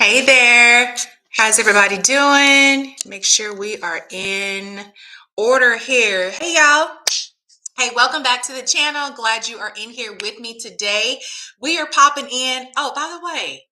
Hey there. How's everybody doing? Make sure we are in order here. Hey, y'all. Hey, welcome back to the channel. Glad you are in here with me today. We are popping in. Oh, by the way,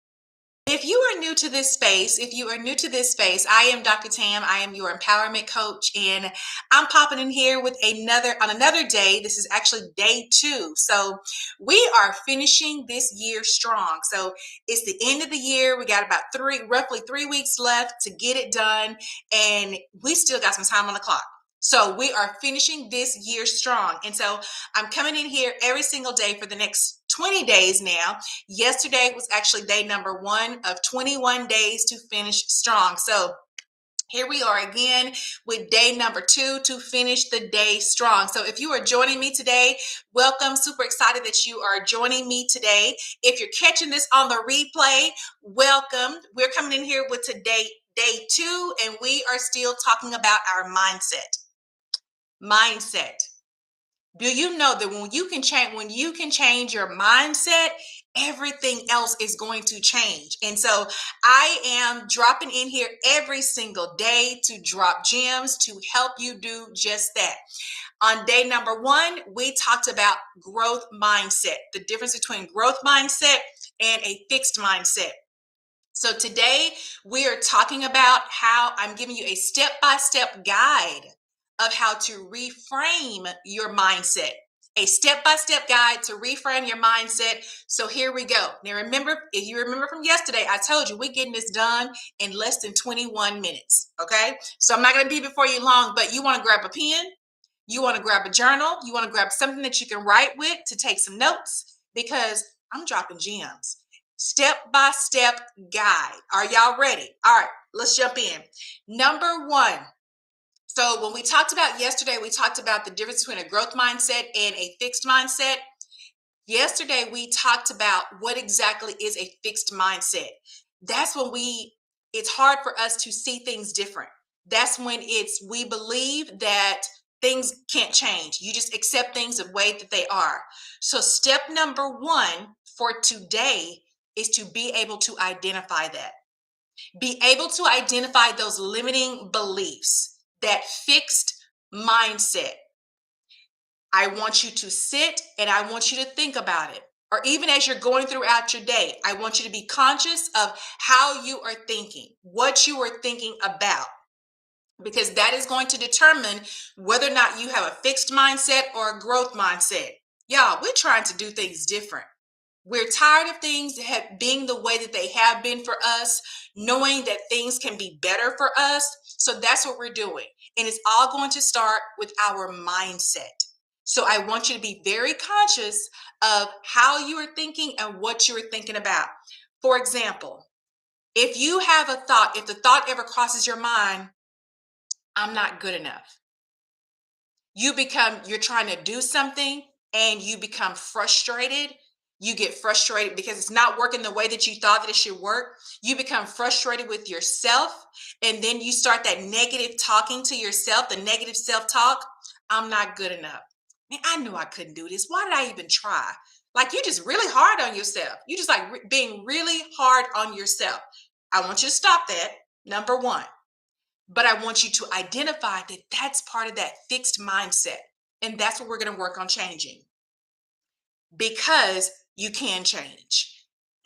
if you are new to this space, I am Dr. Tam. I am your empowerment coach, and I'm popping in here with another day. This is actually day 2. So we are finishing this year strong. So it's the end of the year. We got about roughly 3 weeks left to get it done, and we still got some time on the clock. So we are finishing this year strong. And so I'm coming in here every single day for the next 20 days now. Yesterday was actually day number 1 of 21 days to finish strong. So here we are again with day number 2 to finish the day strong. So if you are joining me today, welcome. Super excited that you are joining me today. If you're catching this on the replay, welcome. We're coming in here with today, day 2, and we are still talking about our mindset. Mindset. Do you know that when you can change your mindset, everything else is going to change? And so I am dropping in here every single day to drop gems to help you do just that. On day number 1, we talked about growth mindset, the difference between growth mindset and a fixed mindset. So today we are talking about how I'm giving you a step-by-step guide of how to reframe your mindset. A step-by-step guide to reframe your mindset. So here we go. Now remember, if you remember from yesterday, I told you we're getting this done in less than 21 minutes. Okay. So I'm not going to be before you long, but you want to grab a pen, you want to grab a journal, you want to grab something that you can write with to take some notes, because I'm dropping gems. Step-by-step guide. Are y'all ready? All right, let's jump in. Number 1. So when we talked about yesterday, we talked about the difference between a growth mindset and a fixed mindset. Yesterday, we talked about what exactly is a fixed mindset. That's when it's hard for us to see things different. That's when we believe that things can't change. You just accept things the way that they are. So step number 1 for today is to be able to identify that. Be able to identify those limiting beliefs, that fixed mindset. I want you to sit and I want you to think about it. Or even as you're going throughout your day, I want you to be conscious of how you are thinking, what you are thinking about, because that is going to determine whether or not you have a fixed mindset or a growth mindset. Y'all, we're trying to do things different. We're tired of things being the way that they have been for us, knowing that things can be better for us. So that's what we're doing. And it's all going to start with our mindset. So I want you to be very conscious of how you are thinking and what you are thinking about. For example, if you have a thought, if the thought ever crosses your mind, I'm not good enough. You're trying to do something and you become frustrated. You get frustrated because it's not working the way that you thought that it should work. You become frustrated with yourself. And then you start that negative talking to yourself, the negative self-talk. I'm not good enough. Man, I knew I couldn't do this. Why did I even try? Like, you're just really hard on yourself. You just like being really hard on yourself. I want you to stop that. Number 1. But I want you to identify that that's part of that fixed mindset. And that's what we're going to work on changing, because you can change.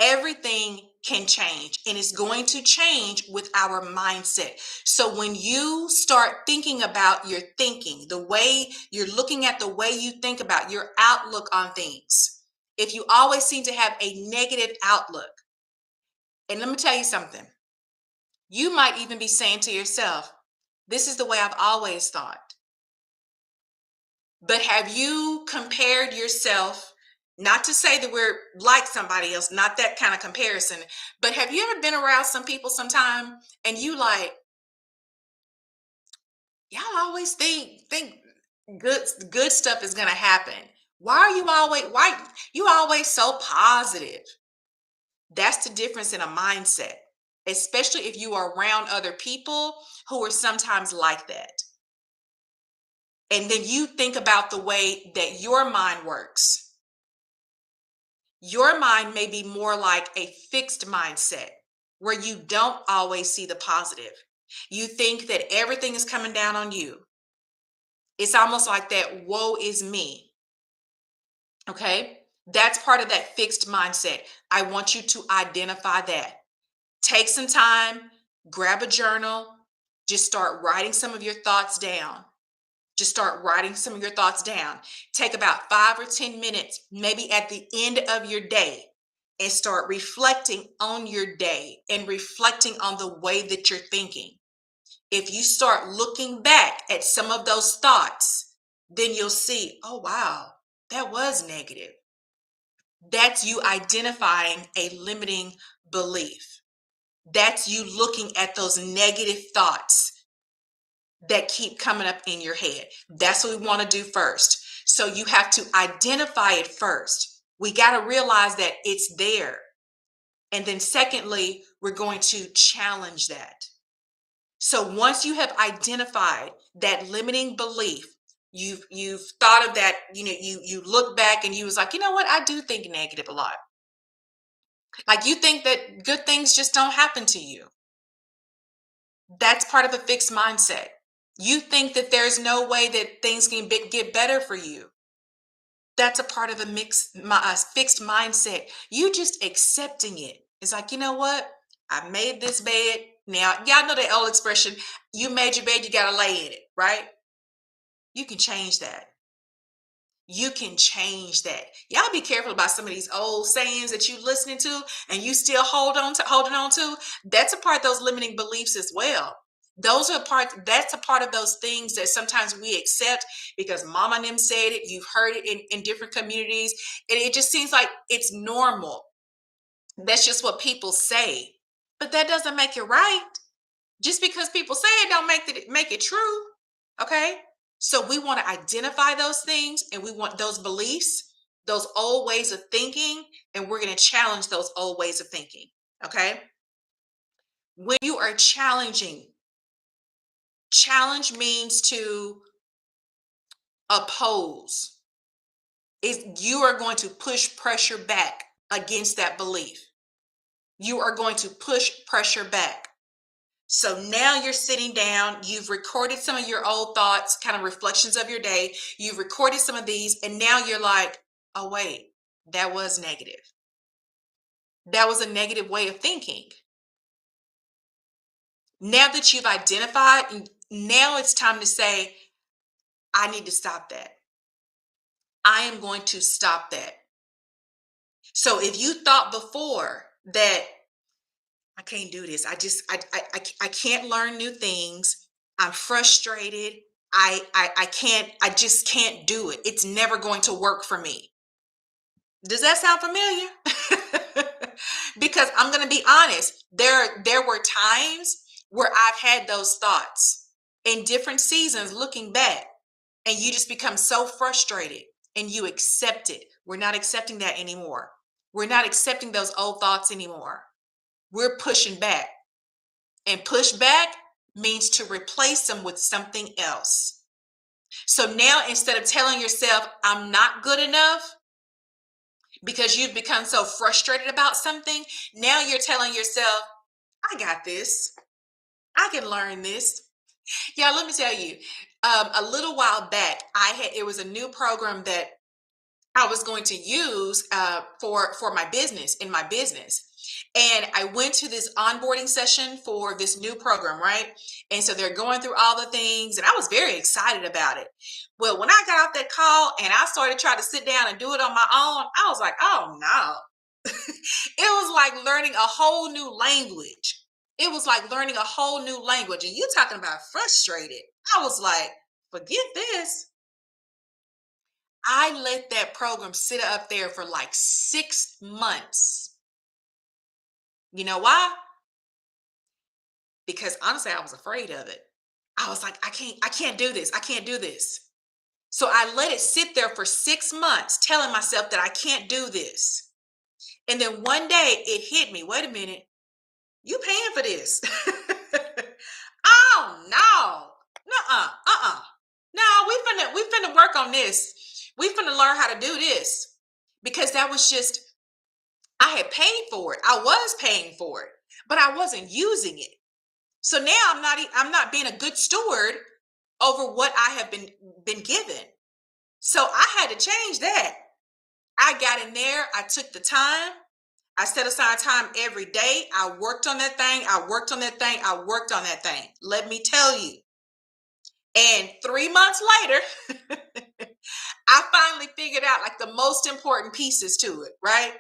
Everything can change, and it's going to change with our mindset. So when you start thinking about your thinking, the way you're looking at the way you think about your outlook on things, if you always seem to have a negative outlook, and let me tell you something, you might even be saying to yourself, this is the way I've always thought. But have you compared yourself, not to say that we're like somebody else, not that kind of comparison, but have you ever been around some people sometime and you like, y'all always think good stuff is going to happen. Why you always so positive? That's the difference in a mindset, especially if you are around other people who are sometimes like that. And then you think about the way that your mind works. Your mind may be more like a fixed mindset, where you don't always see the positive. You think that everything is coming down on you. It's almost like that woe is me. Okay? That's part of that fixed mindset. I want you to identify that. Take some time, grab a journal, just start writing some of your thoughts down. Just start writing some of your thoughts down. Take about 5 or 10 minutes, maybe at the end of your day, and start reflecting on your day and reflecting on the way that you're thinking. If you start looking back at some of those thoughts, then you'll see, oh, wow, that was negative. That's you identifying a limiting belief. That's you looking at those negative thoughts that keep coming up in your head. That's what we want to do first. So you have to identify it first. We got to realize that it's there. And then secondly, we're going to challenge that. So once you have identified that limiting belief, you've thought of that, you look back and you was like, you know what? I do think negative a lot. Like you think that good things just don't happen to you. That's part of a fixed mindset. You think that there's no way that things can get better for you. That's a part of a fixed mindset. You just accepting it. It's like, you know what? I made this bed. Now, y'all know the old expression, you made your bed, you got to lay in it, right? You can change that. You can change that. Y'all be careful about some of these old sayings that you listening to and you still holding on to. That's a part of those limiting beliefs as well. That's a part of those things that sometimes we accept because mama and them said it, you've heard it in different communities, and it just seems like it's normal. That's just what people say. But that doesn't make it right. Just because people say it don't make it true. Okay? So we want to identify those things and we want those beliefs, those old ways of thinking, and we're going to challenge those old ways of thinking. Okay? When you are challenging, challenge means to oppose. You are going to push pressure back against that belief. You are going to push pressure back. So now you're sitting down, you've recorded some of your old thoughts, kind of reflections of your day. You've recorded some of these, and now you're like, oh, wait, that was negative. That was a negative way of thinking. Now that you've identified, now it's time to say, I need to stop that. I am going to stop that. So if you thought before that I can't do this, I can't learn new things, I'm frustrated, I just can't do it. It's never going to work for me. Does that sound familiar? Because I'm going to be honest, there were times where I've had those thoughts in different seasons looking back, and you just become so frustrated and you accept it. We're not accepting that anymore. We're not accepting those old thoughts anymore. We're pushing back. And push back means to replace them with something else. So now instead of telling yourself, I'm not good enough, because you've become so frustrated about something, now you're telling yourself, I got this. I can learn this. Yeah, let me tell you, a little while back, it was a new program that I was going to use for my business, in my business. And I went to this onboarding session for this new program, right? And so they're going through all the things, and I was very excited about it. Well, when I got off that call and I started trying to sit down and do it on my own, I was like, oh no. It was like learning a whole new language. It was like learning a whole new language. And you talking about frustrated. I was like, forget this. I let that program sit up there for like 6 months. You know why? Because honestly, I was afraid of it. I was like, I can't do this. I can't do this. So I let it sit there for 6 months, telling myself that I can't do this. And then one day it hit me. Wait a minute. You paying for this. Oh no. Nuh-uh. Uh-uh. No, we finna work on this. We finna learn how to do this. Because that was just, I had paid for it. I was paying for it. but I wasn't using it. So now I'm not being a good steward over what I have been given. So I had to change that. I got in there, I took the time, I set aside time every day. I worked on that thing, I worked on that thing, I worked on that thing. Let me tell you. And 3 months later, I finally figured out like the most important pieces to it, right?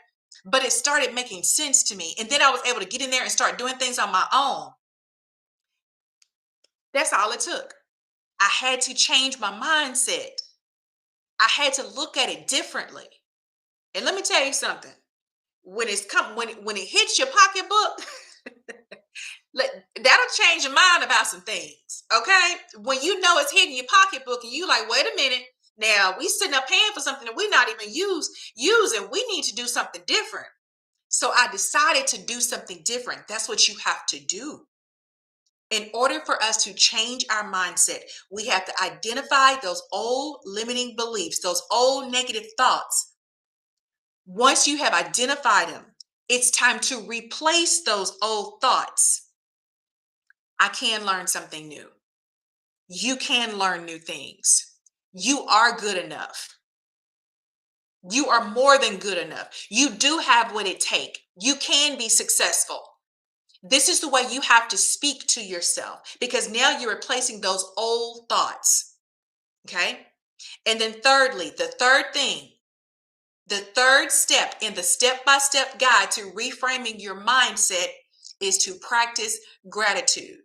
But it started making sense to me. And then I was able to get in there and start doing things on my own. That's all it took. I had to change my mindset. I had to look at it differently. And let me tell you something. When when it hits your pocketbook, that'll change your mind about some things. Okay? When you know it's hitting your pocketbook and you like, wait a minute, now we sitting up paying for something that we're not even using. We need to do something different. So I decided to do something different. That's what you have to do. In order for us to change our mindset, we have to identify those old limiting beliefs, those old negative thoughts. Once you have identified them, it's time to replace those old thoughts. I can learn something new. You can learn new things. You are good enough. You are more than good enough. You do have what it takes. You can be successful. This is the way you have to speak to yourself, because now you're replacing those old thoughts. Okay. And then thirdly, the third step in the step-by-step guide to reframing your mindset is to practice gratitude.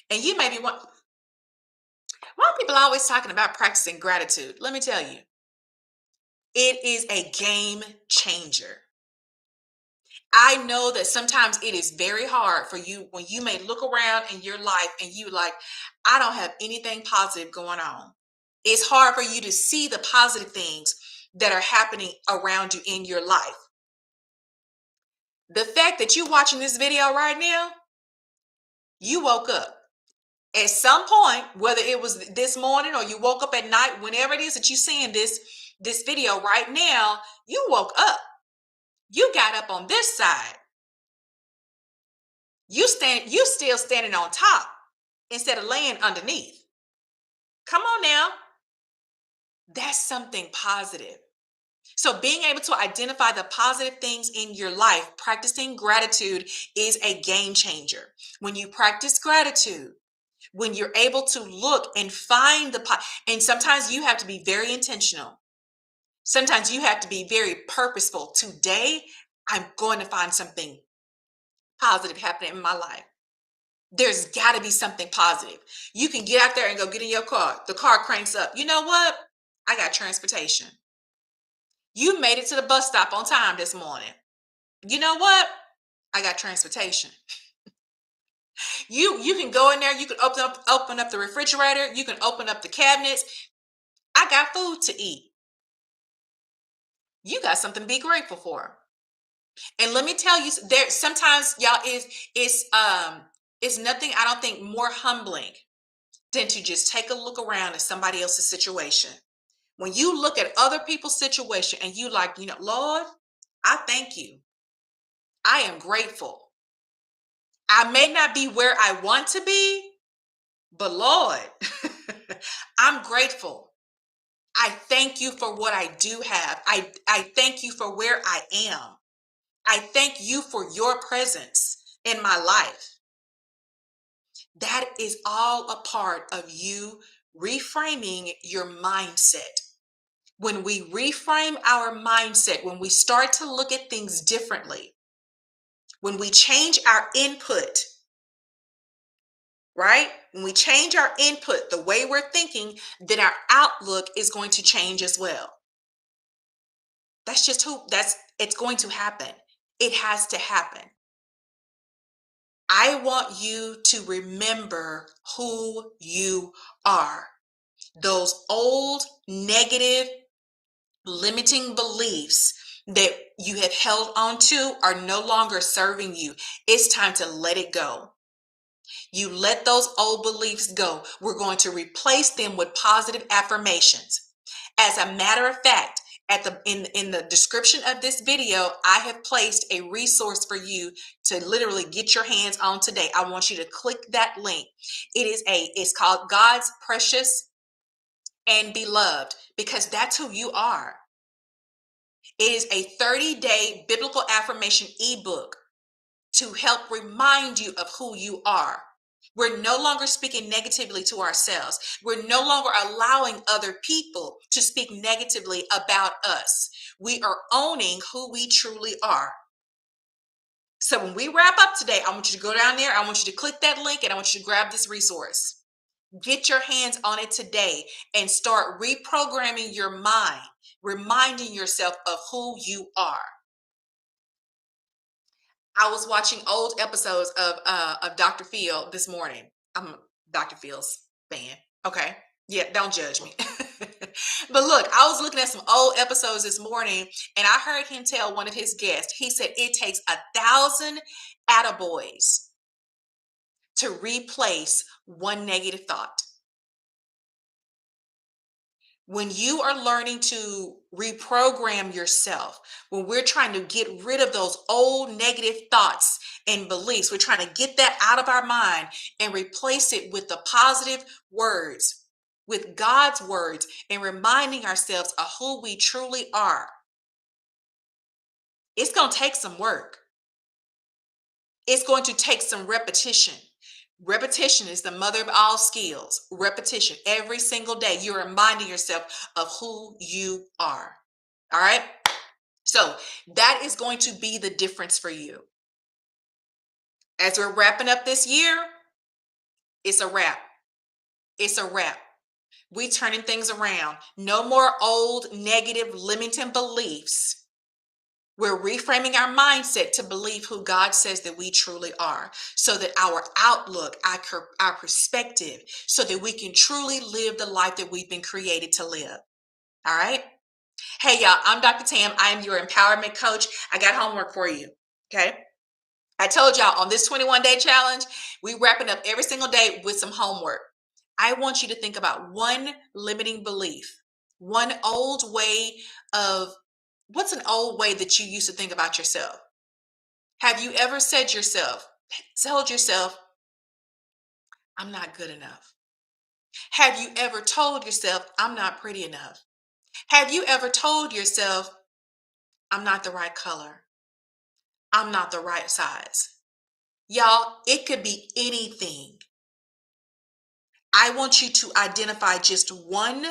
And you may be why are people always talking about practicing gratitude? Let me tell you, it is a game changer. I know that sometimes it is very hard for you when you may look around in your life and you like, I don't have anything positive going on. It's hard for you to see the positive things that are happening around you in your life. The fact that you're watching this video right now, you woke up. At some point, whether it was this morning or you woke up at night, whenever it is that you're seeing this video right now, you woke up. You got up on this side. You still standing on top instead of laying underneath. Come on now. That's something positive. So being able to identify the positive things in your life, practicing gratitude is a game changer. When you practice gratitude, when you're able to look and find and sometimes you have to be very intentional. Sometimes you have to be very purposeful. Today, I'm going to find something positive happening in my life. There's got to be something positive. You can get out there and go get in your car. The car cranks up. You know what? I got transportation. You made it to the bus stop on time this morning. You know what? I got transportation. You can go in there. You can open up the refrigerator. You can open up the cabinets. I got food to eat. You got something to be grateful for. And let me tell you, there sometimes y'all is nothing I don't think more humbling than to just take a look around at somebody else's situation. When you look at other people's situation and you like, Lord, I thank you. I am grateful. I may not be where I want to be, but Lord, I'm grateful. I thank you for what I do have. I thank you for where I am. I thank you for your presence in my life. That is all a part of you reframing your mindset. When we reframe our mindset, when we start to look at things differently, when we change our input, right? When we change our input, the way we're thinking, then our outlook is going to change as well. It's going to happen. It has to happen. I want you to remember who you are. Those old negative limiting beliefs that you have held on to are no longer serving you. It's time to let it go. You let those old beliefs go. We're going to replace them with positive affirmations. As a matter of fact, In the description of this video, I have placed a resource for you to literally get your hands on today. I want you to click that link. It's called God's Precious and Beloved, because that's who you are. It is a 30-day biblical affirmation ebook to help remind you of who you are. We're no longer speaking negatively to ourselves. We're no longer allowing other people to speak negatively about us. We are owning who we truly are. So when we wrap up today, I want you to go down there. I want you to click that link and I want you to grab this resource. Get your hands on it today and start reprogramming your mind, reminding yourself of who you are. I was watching old episodes of Dr. Phil this morning. I'm a Dr. Phil's fan. Okay. Yeah, don't judge me. But look, I was looking at some old episodes this morning and I heard him tell one of his guests, he said it takes 1,000 attaboys to replace one negative thought. When you are learning to reprogram yourself, when we're trying to get rid of those old negative thoughts and beliefs, we're trying to get that out of our mind and replace it with the positive words, with God's words, and reminding ourselves of who we truly are. It's going to take some work. It's going to take some repetition. Repetition is the mother of all skills. Repetition every single day. You're reminding yourself of who you are. All right. So that is going to be the difference for you. As we're wrapping up this year, it's a wrap. It's a wrap. We turning things around. No more old negative limiting beliefs. We're reframing our mindset to believe who God says that we truly are, so that our outlook, our perspective, so that we can truly live the life that we've been created to live. All right. Hey, y'all, I'm Dr. Tam. I am your empowerment coach. I got homework for you. Okay. I told y'all on this 21-day challenge, we wrapping up every single day with some homework. I want you to think about one limiting belief, one old way of what's an old way that you used to think about yourself? Have you ever told yourself, I'm not good enough? Have you ever told yourself, I'm not pretty enough? Have you ever told yourself, I'm not the right color? I'm not the right size? Y'all, it could be anything. I want you to identify just one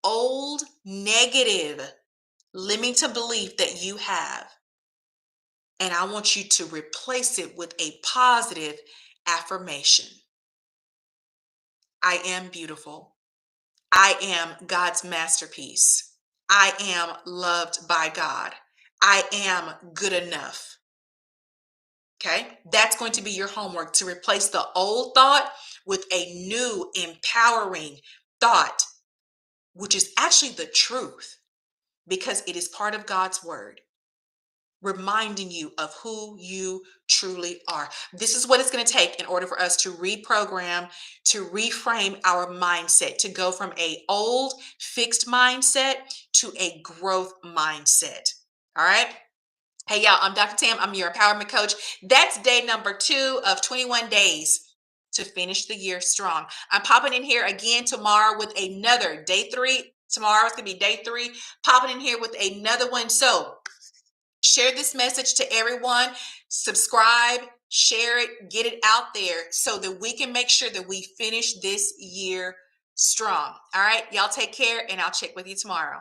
old negative limiting belief that you have. And I want you to replace it with a positive affirmation. I am beautiful. I am God's masterpiece. I am loved by God. I am good enough. Okay, that's going to be your homework, to replace the old thought with a new empowering thought, which is actually the truth, because it is part of God's word, reminding you of who you truly are. This is what it's going to take in order for us to reprogram, to reframe our mindset, to go from a old fixed mindset to a growth mindset. All right. Hey, y'all, I'm Dr. Tam. I'm your empowerment coach. That's day number 2 of 21 days to finish the year strong. I'm popping in here again tomorrow with another day 3. Tomorrow it's going to be day 3, popping in here with another one. So share this message to everyone, subscribe, share it, get it out there so that we can make sure that we finish this year strong. All right, y'all take care, and I'll check with you tomorrow.